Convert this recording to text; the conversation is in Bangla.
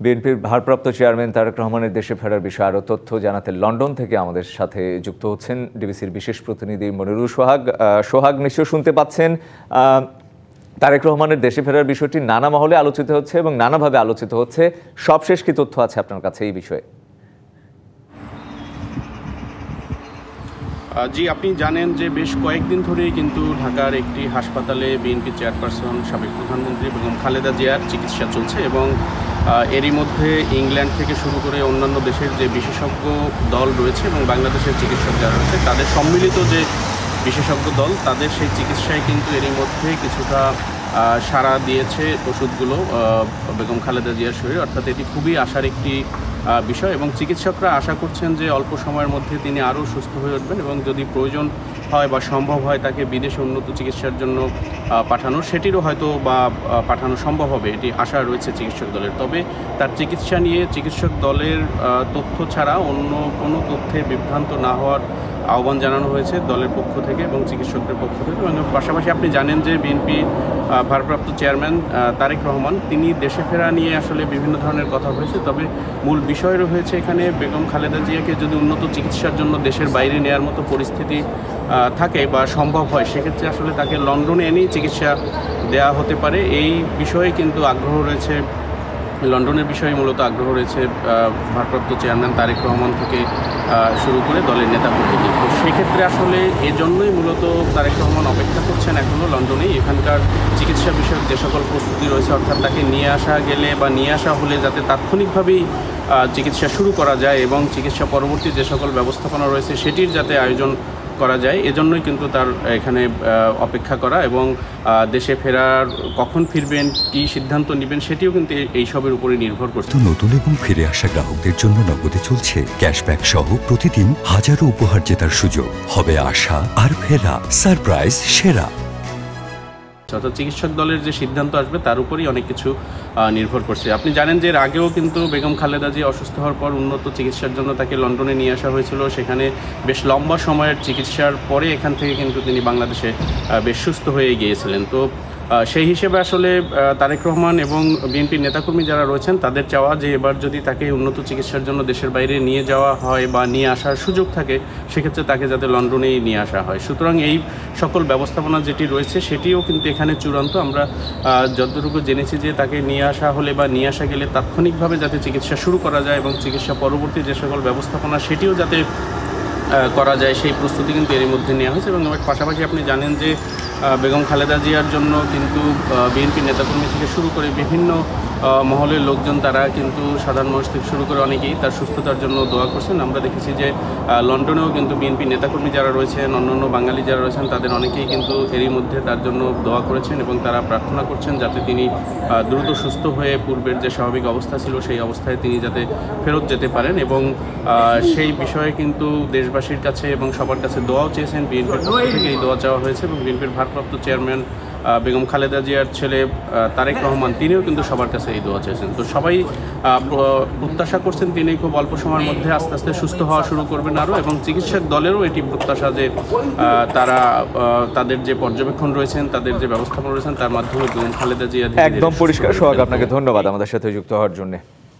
বিএনপির ভারপ্রাপ্ত চেয়ারম্যান তারেক রহমানের দেশে ফেরার বিষয়ে আরও তথ্য জানাতে লন্ডন থেকে আমাদের সাথে যুক্ত হচ্ছেন ডিবিসির বিশেষ প্রতিনিধি মনিরুল সোহাগ। সোহাগ, নিশ্চয় শুনতে পাচ্ছেন, তারেক রহমানের দেশে ফেরার বিষয়টি নানা মহলে আলোচিত হচ্ছে এবং নানাভাবে আলোচিত হচ্ছে। সবশেষ কি তথ্য আছে আপনার কাছে এই বিষয়ে? জি, আপনি জানেন যে বেশ কয়েকদিন ধরেই কিন্তু ঢাকার একটি হাসপাতালে বিএনপি চেয়ারপারসন সাবেক প্রধানমন্ত্রী বেগম খালেদা জিয়ার চিকিৎসা চলছে এবং এরই মধ্যে ইংল্যান্ড থেকে শুরু করে অন্যান্য দেশের যে বিশেষজ্ঞ দল রয়েছে এবং বাংলাদেশের চিকিৎসক যারা রয়েছে তাদের সম্মিলিত যে বিশেষজ্ঞ দল, তাদের সেই চিকিৎসায় কিন্তু এরই মধ্যে কিছুটা সাড়া দিয়েছে ওষুধগুলো বেগম খালেদা জিয়ার শরীরে। অর্থাৎ এটি খুবই আশার একটি বিষয় এবং চিকিৎসকরা আশা করছেন যে অল্প সময়ের মধ্যে তিনি আরও সুস্থ হয়ে উঠবেন এবং যদি প্রয়োজন হয় বা সম্ভব হয় তাকে বিদেশে উন্নত চিকিৎসার জন্য পাঠানো, সেটিরও হয়তো বা পাঠানো সম্ভব হবে, এটি আশা রয়েছে চিকিৎসক দলের। তবে তার চিকিৎসা নিয়ে চিকিৎসক দলের তথ্য ছাড়া অন্য কোনো তথ্যে বিভ্রান্ত না হওয়ার আহ্বান জানানো হয়েছে দলের পক্ষ থেকে এবং চিকিৎসকদের পক্ষ থেকে। এবং পাশাপাশি আপনি জানেন যে বিএনপি ভারপ্রাপ্ত চেয়ারম্যান তারেক রহমান তিনি দেশে ফেরা নিয়ে আসলে বিভিন্ন ধরনের কথা হয়েছে, তবে মূল বিষয় রয়েছে এখানে বেগম খালেদা জিয়াকে যদি উন্নত চিকিৎসার জন্য দেশের বাইরে নেওয়ার মতো পরিস্থিতি থাকে বা সম্ভব হয়, সেক্ষেত্রে আসলে তাকে লন্ডনে এনেই চিকিৎসা দেওয়া হতে পারে। এই বিষয়ে কিন্তু আগ্রহ রয়েছে, লন্ডনের বিষয়ে মূলত আগ্রহ রয়েছে ভারপ্রাপ্ত চেয়ারম্যান তারেক রহমান থেকে শুরু করে দলের নেতাকর্মীকে। তো সেক্ষেত্রে আসলে এজন্যই মূলত তারেক রহমান অপেক্ষা করছেন এখনও লন্ডনেই। এখানকার চিকিৎসা বিষয়ক যে সকল প্রস্তুতি রয়েছে, অর্থাৎ তাকে নিয়ে আসা গেলে বা নিয়ে আসা হলে যাতে তাৎক্ষণিকভাবেই চিকিৎসা শুরু করা যায় এবং চিকিৎসা পরবর্তী যে সকল ব্যবস্থাপনা রয়েছে সেটির যাতে আয়োজন করা যায়, এজন্যই কিন্তু তার এখানে অপেক্ষা করা এবং দেশে ফেরার কখন ফিরবেন, কি সিদ্ধান্ত নেবেন সেটিও কিন্তু এইসবের উপরে নির্ভর করছে। নতুন এবং ফিরে আসা গ্রাহকদের জন্য নগদে চলছে ক্যাশব্যাক সহ প্রতিদিন হাজারো উপহার জেতার সুযোগ। হবে আশা আর ফেরা সারপ্রাইজ সেরা। অর্থাৎ চিকিৎসক দলের যে সিদ্ধান্ত আসবে তার উপরেই অনেক কিছু নির্ভর করছে। আপনি জানেন যে এর আগেও কিন্তু বেগম খালেদা জিয়া অসুস্থ হওয়ার পর উন্নত চিকিৎসার জন্য তাকে লন্ডনে নিয়ে আসা হয়েছিল। সেখানে বেশ লম্বা সময়ের চিকিৎসার পরে এখান থেকে কিন্তু তিনি বাংলাদেশে বেশ সুস্থ হয়ে গিয়েছিলেন। তো সেই হিসেবে আসলে তারেক রহমান এবং বিএনপির নেতাকর্মী যারা রয়েছেন তাদের চাওয়া যে এবার যদি তাকে উন্নত চিকিৎসার জন্য দেশের বাইরে নিয়ে যাওয়া হয় বা নিয়ে আসার সুযোগ থাকে, সেক্ষেত্রে তাকে যাতে লন্ডনেই নিয়ে আসা হয়। সুতরাং এই সকল ব্যবস্থাপনা যেটি রয়েছে সেটিও কিন্তু এখানে চূড়ান্ত। আমরা যতটুকু জেনেছি যে তাকে নিয়ে আসা হলে বা নিয়ে আসা গেলে তাৎক্ষণিকভাবে যাতে চিকিৎসা শুরু করা যায় এবং চিকিৎসা পরবর্তী যে সকল ব্যবস্থাপনা সেটিও যাতে করা যায়, সেই প্রস্তুতি কিন্তু এর মধ্যে নেওয়া হয়েছে। এবং পাশাপাশি আপনি জানেন যে বেগম খালেদা জিয়ার জন্য কিন্তু বিএনপি নেতাকর্মী থেকে শুরু করে বিভিন্ন মহলের লোকজন, তারা কিন্তু সাধারণ মানুষ থেকে শুরু করে অনেকেই তার সুস্থতার জন্য দোয়া করছেন। আমরা দেখেছি যে লন্ডনেও কিন্তু বিএনপি নেতাকর্মী যারা রয়েছেন, অন্যান্য বাঙালি যারা রয়েছেন, তাদের অনেকেই কিন্তু এরই মধ্যে তার জন্য দোয়া করেছেন এবং তারা প্রার্থনা করছেন যাতে তিনি দ্রুত সুস্থ হয়ে পূর্বের যে স্বাভাবিক অবস্থা ছিল সেই অবস্থায় তিনি যাতে ফেরত যেতে পারেন। এবং সেই বিষয়ে কিন্তু দেশবাসীর কাছে এবং সবার কাছে দোয়াও চেয়েছেন। বিএনপির পক্ষ থেকে এই দোয়া চাওয়া হয়েছে এবং বিএনপির ভারপ্রাপ্ত চেয়ারম্যান বেগম খালেদা জিয়ার ছেলে তারেক রহমান তিনিও কিন্তু সবার কাছে এই দোয়া চেয়েছেন। তো সবাই প্রত্যাশা করছেন তিনি খুব অল্প সময়ের মধ্যে আস্তে আস্তে সুস্থ হওয়া শুরু করবেন আরও, এবং চিকিৎসক দলেরও এটি প্রত্যাশা যে তারা তাদের যে পর্যবেক্ষণ রয়েছেন, তাদের যে ব্যবস্থাপনা রয়েছেন তার মাধ্যমে বেগম খালেদা জিয়া একদম পরিষ্কার। সোহাগ, আপনাকে ধন্যবাদ আমাদের সাথে যুক্ত হওয়ার জন্য।